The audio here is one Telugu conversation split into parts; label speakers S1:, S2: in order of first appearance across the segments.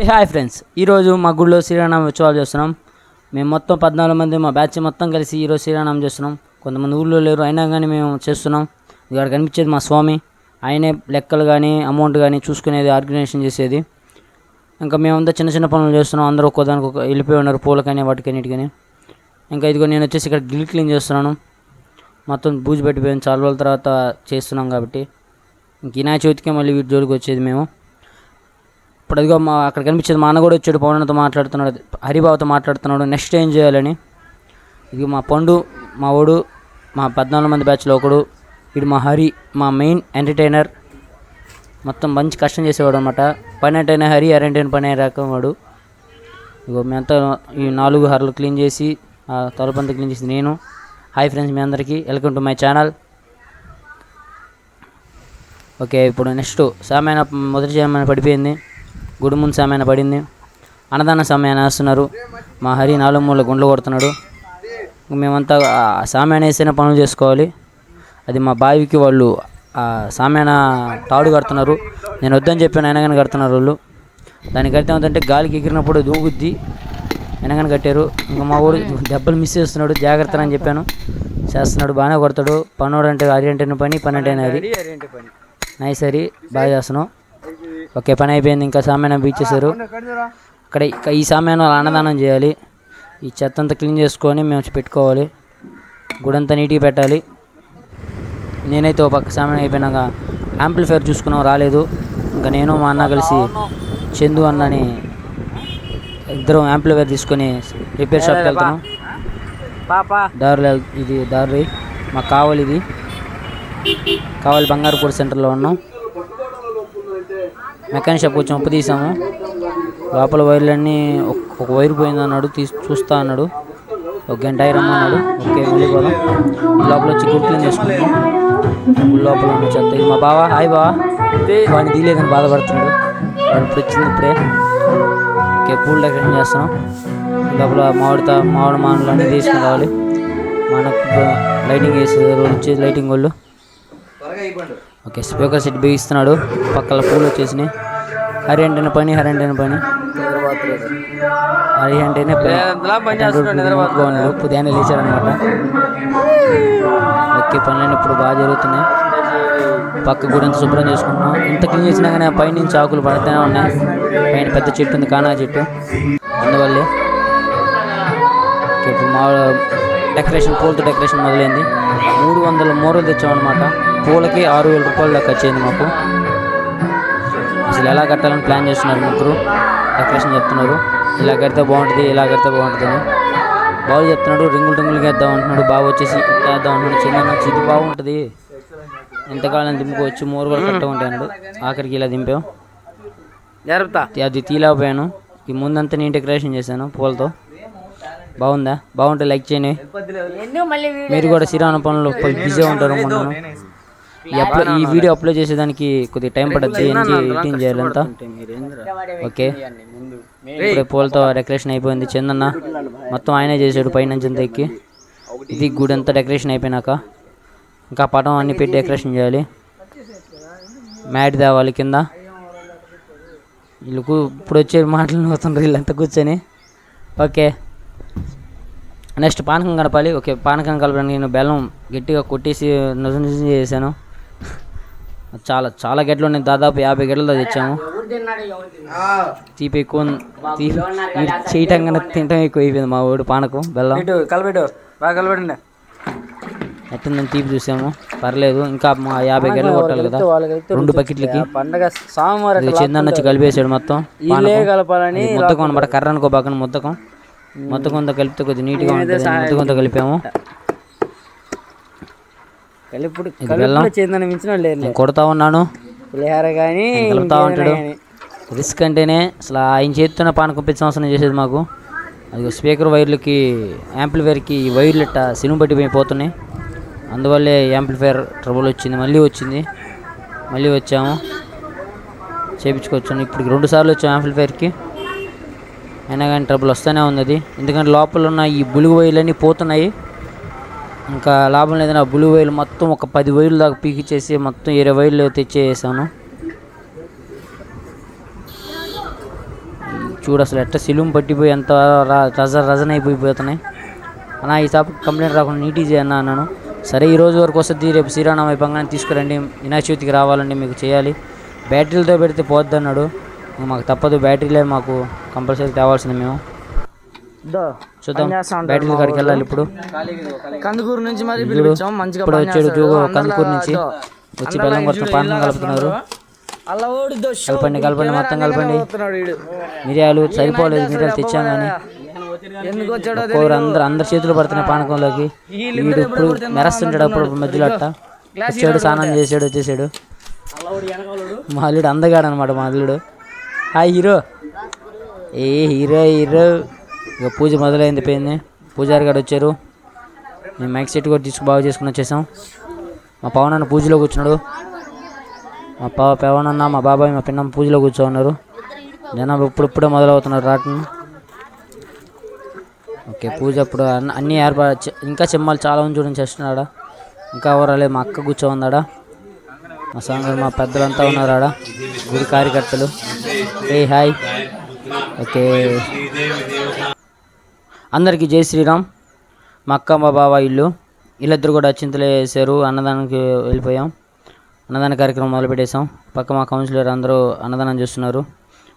S1: హాయ్ ఫ్రెండ్స్, ఈరోజు మా గుడిలో శ్రీరామనవమి ఉత్సవాలు చేస్తున్నాం. మేము మొత్తం 14 మంది మా బ్యాచ్ మొత్తం కలిసి ఈరోజు శ్రీరామనవమి చేస్తున్నాం. కొంతమంది ఊళ్ళో లేరు, అయినా కానీ మేము చేస్తున్నాం. ఇక్కడ కనిపించేది మా స్వామి, ఆయనే లెక్కలు కానీ అమౌంట్ కానీ చూసుకునేది, ఆర్గనైజేషన్ చేసేది. ఇంకా మేమంతా చిన్న చిన్న పనులు చేస్తున్నాం. అందరూ ఒక్కోదానికి ఒక వెళ్ళిపోయి ఉన్నారు, పూలకని వాటికన్నిటికని. ఇంకా ఇదిగో నేను వచ్చేసి ఇక్కడ గిల్ క్లీన్ చేస్తున్నాను. మొత్తం బూజు పెట్టిపోయాను, చాలా రోజుల తర్వాత చేస్తున్నాం కాబట్టి. ఇంక వినాయక చవితికే మళ్ళీ వీటి జోలికి వచ్చేది మేము. ఇప్పుడు అదిగో అక్కడ కనిపించేది మా అన్న కూడా వచ్చాడు, పవన్తో మాట్లాడుతున్నాడు, హరిబాబుతో మాట్లాడుతున్నాడు నెక్స్ట్ ఏం చేయాలని. ఇది మా పండు, మా ఓడు, మా 14 మంది బ్యాచ్లో ఒకడు. వీడు మా హరి, మా మెయిన్ ఎంటర్టైనర్. మొత్తం మంచి కష్టం చేసేవాడు అనమాట. పని అంటేనే హరి, అరంటైన పని రకం వాడు. ఇగో మేమంతా ఈ 4 హర్లు క్లీన్ చేసి, తలుపంతా క్లీన్ చేసి నేను. హాయ్ ఫ్రెండ్స్, మీ అందరికీ welcome to my channel. Okay, ఇప్పుడు నెక్స్ట్ సామాన్య మొదటి సామాన్య పడిపోయింది, గుడి ముందు సామాన్య పడింది, అన్నదాన సామాన్య వేస్తున్నారు. మా హరి 4 మూల గుండ్లు కొడుతున్నాడు. మేమంతా సామాన్య వేస్తేనే పనులు చేసుకోవాలి. అది మా బావికి వాళ్ళు సామాన్య తాడు కడుతున్నారు. నేను వద్దని చెప్పాను, అయినా కానీ కడుతున్నారు వాళ్ళు. దానికి కడితే ఏమంటే గాలికి ఎగిరినప్పుడు దూగుద్ది, అయినా కానీ కట్టారు. ఇంకా మా ఊరు దెబ్బలు మిస్ చేస్తున్నాడు, జాగ్రత్త అని చెప్పాను. చేస్తున్నాడు, బాగానే కొడతాడు. పనోడు అంటే హరి అంటేనే పని అంటేనే అది నైస్. హరి బాగా చేస్తున్నావు. ఓకే, పని అయిపోయింది. ఇంకా సామాన్యం బీచేశారు. అక్కడ ఈ సామాన్యం అన్నదానం చేయాలి. ఈ చెత్త అంతా క్లీన్ చేసుకొని మేము పెట్టుకోవాలి. గుడంతా నీట్గా పెట్టాలి. నేనైతే ఒక పక్క సామాన్యం అయిపోయినాక యాంప్లిఫైర్ చూసుకున్నాం, రాలేదు. ఇంకా నేను మా అన్న కలిసి చందు అన్నని ఇద్దరం యాంప్లిఫైర్ తీసుకొని రిపేర్ షాప్కి వెళ్తున్నాం. ఇది దారి మాకు కావాలి. ఇది కావాలి బంగారుపూడి సెంటర్లో ఉన్నాం. మెకానిక్ షాప్కి వచ్చి ఉప్పు తీసాము. లోపల వైర్లన్నీ ఒక వైరు పోయింది అన్నాడు, చూస్తా అన్నాడు. ఒక గంట రమ్మన్నాడు. ఓకే, వెళ్ళిపోదాం. లోపల వచ్చి గుడ్ క్లీన్ చేసుకుంటాం. లోపల ఉన్న చెత్త ఇది మా బావా. హాయ్ బావా. వాడిని తీయలేదని బాధపడుతున్నాడు. వాడు ఇప్పుడు వచ్చింది ఇప్పుడే. ఓకే, పూల్ డెకరేషన్ చేస్తాం. లోపల మామిడి అన్నీ తీసుకుని రావాలి. మనకు లైటింగ్ వేసేది వచ్చి లైటింగ్ వాళ్ళు. ఓకే, స్పీకర్ సెట్ బిగిస్తున్నాడు. పక్కల పూలు వచ్చేసినాయి. హరి అంటేనే పని హరి అంటేనే బాగున్నాడు. ఉదయాన్నే లేచాడనమాట. ఓకే, పనులన్నీ ఇప్పుడు బాగా జరుగుతున్నాయి. పక్క గుడి శుభ్రం చేసుకుంటున్నాం. ఇంత క్లీన్ చేసినా కానీ పైనుంచి ఆకులు పడుతూనే ఉన్నాయి. పైన పెద్ద చెట్టు ఉంది, కానా చెట్టు, అందువల్లే. ఓకే, ఇప్పుడు మా డెకరేషన్ పూలతో డెకరేషన్ మొదలైంది. 300 మూరలు తెచ్చామన్నమాట. పూలకి 6,000 రూపాయలు దాకా వచ్చేది మాకు. అసలు ఎలా కట్టాలని ప్లాన్ చేస్తున్నారు ముగ్గురు. డెకరేషన్ చెప్తున్నారు, ఇలా కడితే బాగుంటుంది, ఇలా కడితే బాగుంటుంది అని. బాబు చెప్తున్నాడు, రింగులుగా వేద్దాం అంటున్నాడు. బాబు వచ్చేసి ఇట్లా వేద్దాం అంటున్నాడు. చిన్న ఇది బాగుంటుంది, ఎంతకాలం దింపుకోవచ్చు, మూరు కూడా కట్ట ఉంటాయి అన్నాడు. ఆఖరికి ఇలా దింపాం. అది తీలేకపోయాను. ఈ ముందంతా నేను డెకరేషన్ చేశాను పూలతో. బాగుందా? బాగుంటే లైక్ చేయండి. మీరు కూడా శ్రీరామ పనులు బిజీగా ఉంటారు. మొన్న ఈ వీడియో అప్లోడ్ చేసేదానికి కొద్దిగా టైం పడుతుంది, ఎడిటింగ్ చేయాలంతా. ఓకే, ఇప్పుడే పూలతో డెకరేషన్ అయిపోయింది. చందన్న మొత్తం ఆయనే చేశాడు పైనుంచి అంతా ఎక్కి. ఇది గుడి అంతా డెకరేషన్ అయిపోయినాక ఇంకా పటం అన్నీ పెట్టి డెకరేషన్ చేయాలి. మ్యాట్ తేవాలి కింద. వీళ్ళకు ఇప్పుడు వచ్చే మాటలు నవ్వుతుండ్రు వీళ్ళంతా కూర్చొని. ఓకే, నెక్స్ట్ పానకం కలపాలి. ఓకే, పానకం కలపడానికి నేను బెల్లం గట్టిగా కొట్టేసి నిజం చేశాను. చాలా గెట్లు ఉన్నాయి, దాదాపు 50 గెట్లతో తెచ్చాము. తీపి ఎక్కువ చేయటం కన్నా తినటం ఎక్కువ అయిపోయింది. మా ఊడు పానకం బెల్లం
S2: కలపెట్టు బాగా కలపెట్టండి.
S1: ఎట్టుందని తీపి చూసాము, పర్లేదు. ఇంకా మా 50 గెట్లు కొట్టాలి కదా 2 బకెట్లకి.
S2: పండగ సోమవారం
S1: చందన్న వచ్చి కలిపేసాడు మొత్తం. కలపాలని ముద్దకం అనమాట, కర్రనుకో బాగా మొత్తకొంత కలిపితే కొద్దిగా నీట్గా ఉంటుంది. మొత్తకొంత కలిపాము. కొడతా ఉన్నాను, కలుపుతా ఉంటాడు. రిస్క్ అంటేనే అసలు ఆయన చేతితోనే పానకం పెద్ద సంవత్సరం చేసేది మాకు. అది స్పీకర్ వైర్లకి యాంప్లిఫైర్కి ఈ వైర్లు ఇట్ట సినిమా పట్టిపోతున్నాయి. అందువల్లే యాంప్లిఫైర్ ట్రబుల్ వచ్చింది. మళ్ళీ వచ్చాము, చేయించుకొచ్చాను. ఇప్పుడు 2 సార్లు వచ్చాము యాంప్లిఫైర్కి, అయినా కానీ ట్రబుల్ వస్తూనే ఉంది. ఎందుకంటే లోపల ఉన్న ఈ బులుగు వైర్లన్నీ పోతున్నాయి. ఇంకా లాభం లేదని ఆ బ్లూ వైర్లు మొత్తం ఒక 10 వైర్లు దాకా పీకిచ్చేసి మొత్తం 20 వైర్లు తెచ్చేసాను. చూడు అసలు ఎట్ట సిలుం పట్టిపోయి ఎంత రజన అయిపోతున్నాయి అన్న. ఈ షాప్ కంప్లైంట్ రాకుండా నీట్గా చేయన్నా అన్నాను. సరే ఈ రోజు వరకు వస్తుంది, రేపు శ్రీరామనవమి అయిపోగానే తీసుకురండి, వినాయక చవితికి రావాలండి, మీకు చేయాలి, బ్యాటరీలతో పెడితే పోద్ది అన్నాడు. మాకు తప్పదు, బ్యాటరీలే మాకు కంపల్సరీ తేవాల్సింది. మేము చూద్దాం, బ్యాటరీల కాడికి వెళ్ళాలి. ఇప్పుడు
S2: కందుకూరు నుంచి మరి
S1: ఇప్పుడు వచ్చాడు జోగు కందుకూరు నుంచి వచ్చి బెల్లం కొడుతున్న పానకం కలుపుతున్నారు. కలపండి మొత్తం కలపండి. మిరియాలు సరిపోలేదు, మిరియాలు తెచ్చాం కానీ అందరి చేతులు పడుతున్నాయి పానకంలోకి. వీడు ఇప్పుడు మెరస్తుంటాడు అప్పుడు మధ్యలో అట్ట వచ్చాడు, స్నానం చేసాడు, వచ్చేసాడు. మా అల్లుడు అందగాడు అనమాట. మా అల్లుడు హాయ్ హీరో, ఏ హీరో హీరో. ఇక పూజ మొదలైంది, పోయింది. పూజారి గారు వచ్చారు, మేము మైక్ సెట్ కూడా బాగా చేసుకుని వచ్చేసాం. మా పవన్ అన్న పూజలో కూర్చున్నాడు. మా పవన్ అన్న, మా బాబాయ్, మా పిన్నమ్మ పూజలో కూర్చోన్నారు. జనాలు ఇప్పుడే మొదలవుతున్నారు రావటం. ఓకే, పూజ అప్పుడు అన్నీ ఏర్పాటు. ఇంకా చెమ్మాలు చాలా ఉంది చూడండి, చేస్తున్నాడా. ఇంకా ఎవరాలే, మా అక్క కూర్చోందాడా, మా సంఘం మా పెద్దలంతా ఉన్నారు ఆడ, గుడి కార్యకర్తలు. ఏ హాయ్. ఓకే, అందరికీ జై శ్రీరామ్. మా అక్క మా బావ వీళ్ళిద్దరు కూడా చింతలు వేసారు. అన్నదానానికి వెళ్ళిపోయాం, అన్నదాన కార్యక్రమం మొదలుపెట్టేసాం. పక్క మా కౌన్సిలర్ అందరూ అన్నదానం చేస్తున్నారు.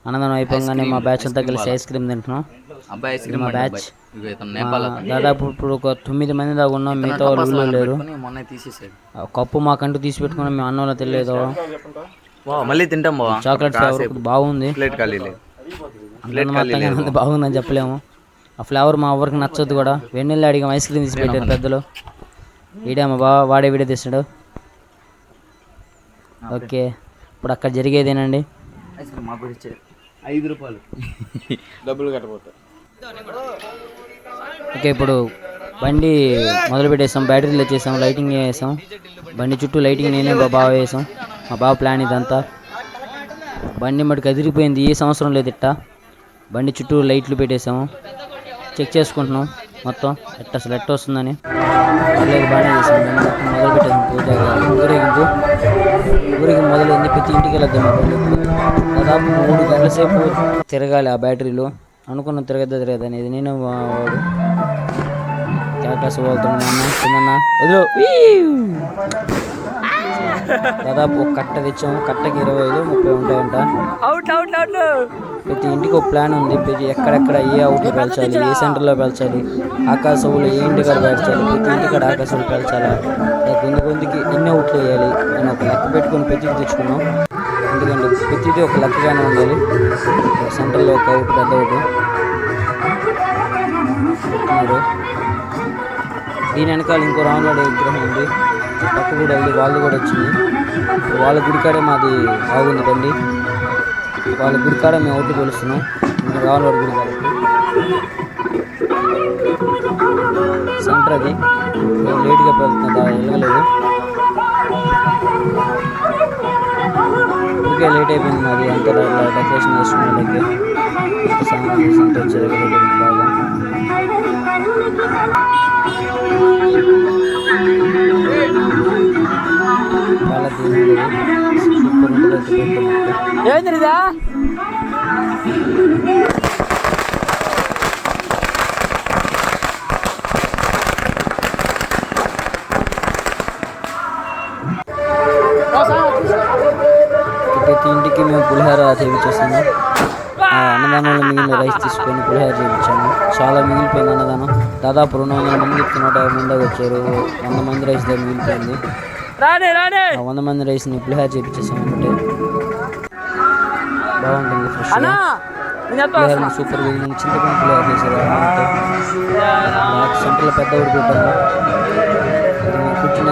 S1: అన్నదానం అయిపోగానే మా బ్యాచ్ అంతా కలిసి ఐస్ క్రీమ్ తింటున్నాం. మా బ్యాచ్ దాదాపు ఇప్పుడు ఒక 9 మంది దాకా ఉన్నాం, మిగతా వాళ్ళు లేరు. కప్పు మాకంటూ తీసి పెట్టుకున్నాం, మేము అన్నంలో తెలియదు.
S3: మళ్ళీ తింటాం,
S1: చాక్లెట్ ఫ్లేవర్ బాగుంది, బాగుందని చెప్పలేము. ఆ ఫ్లేవర్ మా ఎవరికి నచ్చదు కూడా. వెన్నెల్లి అడిగాం, ఐస్ క్రీమ్ తీసి పెట్టారు పెద్దలు. వీడే మా బావ, వాడే వీడే తెస్తాడు. ఓకే, ఇప్పుడు అక్కడ జరిగేదేనండి.
S3: 5 రూపాయలు డబ్బులు కట్టబోతాయి.
S1: ఓకే, ఇప్పుడు బండి మొదలు పెట్టేసాం, బ్యాటరీలు వచ్చేసాం, లైటింగ్ వేసాం. బండి చుట్టూ లైటింగ్ నేనే మా బావ వేసాం. మా బావ ప్లాన్ ఇదంతా. బండి మటుకు అదిరిపోయింది, ఏ సంవత్సరం లేదు ఇట్ట. బండి చుట్టూ లైట్లు పెట్టేసాము, చెక్ చేసుకుంటున్నాం మొత్తం అసలు ఎట్ట వస్తుందని. పర్లేదు, బాగానే చేసాం. మొత్తం మొదలు పెట్టేసాం. పూజ ఊరికి మొదలైంది. ప్రతి ఇంటికి వెళ్ళద్దాం. దాదాపు 3 గంటల సేపు తిరగాలి ఆ బ్యాటరీలో. అనుకున్న తిరగద్దు అనేది. నేను వాడు క్లాస్ పోతున్నాను, చిన్న వదిలో. దాదాపు ఒక కట్ట తెచ్చాము, కట్టకి 25-30 ఉంటాయంట. ప్రతి ఇంటికి ఒక ప్లాన్ ఉంది. ప్రతి ఎక్కడెక్కడ ఏ అవుట్లు పెంచాలి, ఏ సెంటర్లో పెంచాలి, ఆకాశవులు ఏ ఇంటికాడ పెంచాలి, ప్రతి ఇంటికాడ ఆకాశవులు పెంచాలా, కొందికి ఎన్ని అవుట్లు వేయాలి అని ఒక లెక్క పెట్టుకొని ప్రతికి తెచ్చుకున్నాం. ఎందుకంటే ప్రతిదీ ఒక లెక్కగానే ఉండాలి. సెంటర్లో ఒక అవుట్, పెద్ద అవుట్ పెట్టుకున్నారు. దీని వెనకాల ఇంకో రాములాడి విగ్రహం ఉంది, పక్క కూడా ఉంది, వాళ్ళు కూడా వచ్చింది. వాళ్ళ గుడికాడే మాది బాగుంది బండి. వాళ్ళ గుడికాడ మేము అవుట్లు కొలుస్తున్నాం. రాములాడి గుడి కాబట్టి సెంటర్ అది. మేము లేట్గా వెళ్తున్నాం, వెళ్ళలేదు. ఇప్పటికే లేట్ అయిపోయింది మాది. అంతా డెకరేషన్ చేసుకునే వాళ్ళకి సామాన్ చేసి వచ్చారు బాగా. చాలా దీని సూపర్ ఉంటుంది. ఏంటిదా ప్రతి ఇంటికి మేము పులిహోర చేయించేస్తాము. అన్నదానంలో మిగిలిన రైస్ తీసుకొని పులిహోర చేయించాము. చాలా మిగిలిపోయింది అన్నదానం. దాదాపు 200 మంది 150 మంది వచ్చారు. 100 మంది రైస్ దగ్గర మిగిలిపోయింది. 100 మంది రైస్ని పులిహోర చేయించేసాము. అంటే బాగుంటుంది, ఫ్రెష్గా పులిహోర సూపర్ మిగిలింది. చింతపండు పులిహోర చేశారు. సెంటర్లో పెద్ద ఊరు పెట్టాము. కూర్చున్న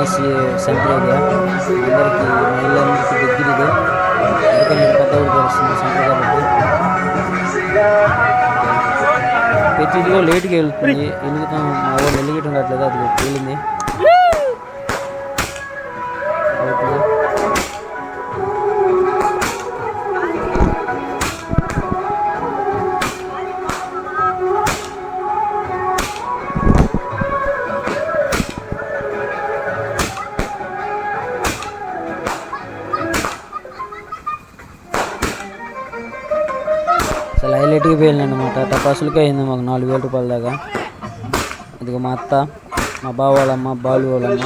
S1: సెంటర్ ఏరియా అందరికీ మహిళలందరికీ దగ్గర ఇది. అందుకని పెద్ద ఊరు తెలుస్తుంది సెంటర్ కాబట్టి. ప్రతిదిలో లేట్గా వెళ్తుంది. వెలుగుతాం, మా వాళ్ళు వెలిగటం రావట్లేదు, అది పేలింది. అసలు హైలైట్గా పోయింది అనమాట. టపాసులకే అయింది మాకు 4,000 రూపాయల దాకా. ఇదిగో మా అత్త, మా బావ వాళ్ళమ్మ, బాలు వాళ్ళమ్మ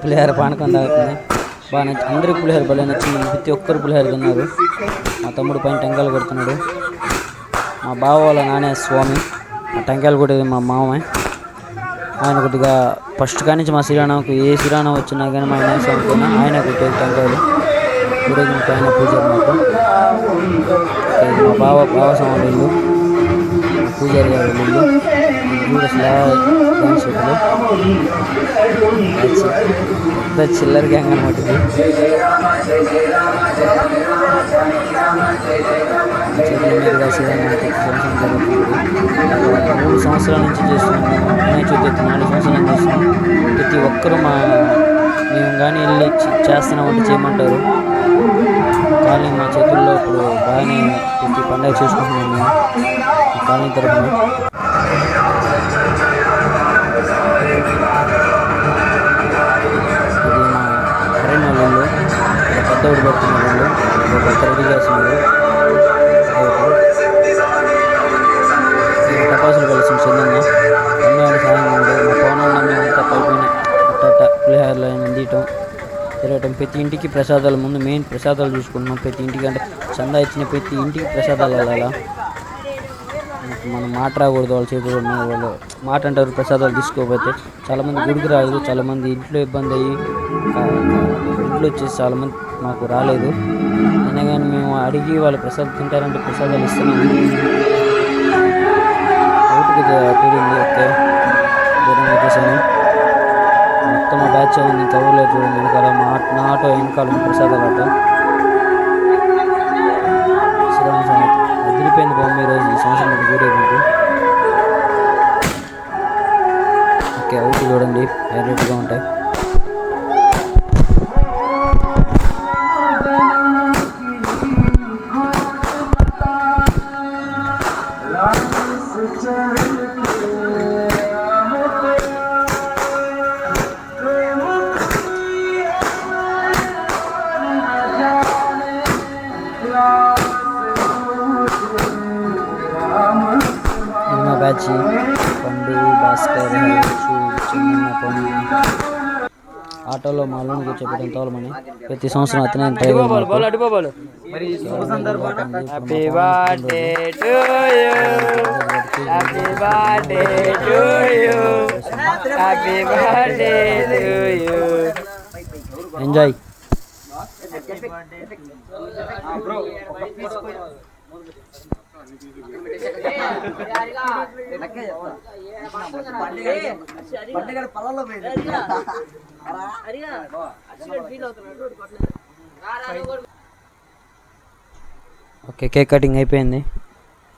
S1: పులిహోర పానకం తాగుతుంది. బాగా నచ్చి అందరికి పులిహోర భలే నచ్చింది. ప్రతి ఒక్కరు పులిహోర తిన్నారు. మా తమ్ముడు పైన టెంకాయలు కొడుతున్నాడు. మా బావ వాళ్ళ నానే స్వామి, ఆ టెంకాయలు కొట్టేది మా మామయ్య. ఆయన కొద్దిగా ఫస్ట్ కానించి మా శ్రీరాణకు ఏ శ్రీరాణం వచ్చినా కానీ మా ఆయన స్వామికైనా ఆయన కొట్టేది టెంకాయలు. ఊరేగింపు ఆయన పూజ మాకు. మా బావ స్వామి ఇల్లు, పూజారి గారి ఇల్లు, డ్యాన్స్ షూట్లు, పెద్ద చిల్లర గ్యాంగ్ అనమాట ఇది. చేతుల మీదుగా శ్రీరామ సంవత్సరం జరుగుతుంది. 3 సంవత్సరాల నుంచి చేస్తున్నాము. వినాయక చవితి 4 సంవత్సరాలు చేస్తున్నాం. ప్రతి ఒక్కరూ మేము కానీ వెళ్ళి చేస్తున్నామంటే చేయమంటారు. కానీ మా చేతుల్లో ఇప్పుడు బాగానే ప్రతి పండుగ చేసుకుంటున్నాం మేము కాలనీ తరఫున. ఇది మా అరణ్య వాళ్ళు పెద్దోడు పెడుతున్న వాళ్ళు కొత్త రెడీ చేస్తున్నారు. టపాసులు కలిసి చెందిన అమ్మాయిల సాయం ఉంది. మా పవనంలో మేమంతా పైపోయిన పులిహోరలో తీయటం తిరగటం. ప్రతి ఇంటికి ప్రసాదాలు ముందు మెయిన్ ప్రసాదాలు చూసుకుంటున్నాం. ప్రతి ఇంటికి అంటే చందా ఇచ్చిన ప్రతి ఇంటికి ప్రసాదాలు వెళ్ళాలా. మనం మాట రాకూడదు వాళ్ళ చేతులు వాళ్ళు మాట అంటారు. ప్రసాదాలు తీసుకోకపోతే చాలామంది గుడికి రాలేదు. చాలామంది ఇంట్లో ఇబ్బంది అయ్యి ఇంట్లో వచ్చేసి చాలామంది మాకు రాలేదు. అయినా కానీ మేము అడిగి వాళ్ళు ప్రసాదం తింటారంటే ప్రసాదాలు ఇస్తున్నాము. ఓటుకి తీరింది. ఓకే దూరం వచ్చేసాను. మొత్తం మా బ్యాచ్ ఉంది. ఇంకా ఊళ్ళో చూడండి వెనకాల నా ఆటో వెనకాల ప్రసాదాల ఆటో. శ్రీరామ స్వామి అదిరిపోయింది బొమ్మ ఈరోజు ఈ సంవత్సరం ఊరేగింపు. ఓకే అవుట్ చూడండి హైలైట్గా ఉంటాయి. మా బ్యాచ్ పండు, భాస్కర్, చిన్న పని ఆటోలో మా అల్లుని కూర్చోబెట్టడం తోలమని ప్రతి సంవత్సరం అతనే ఎంజాయ్. ఓకే కేక్ కటింగ్ అయిపోయింది.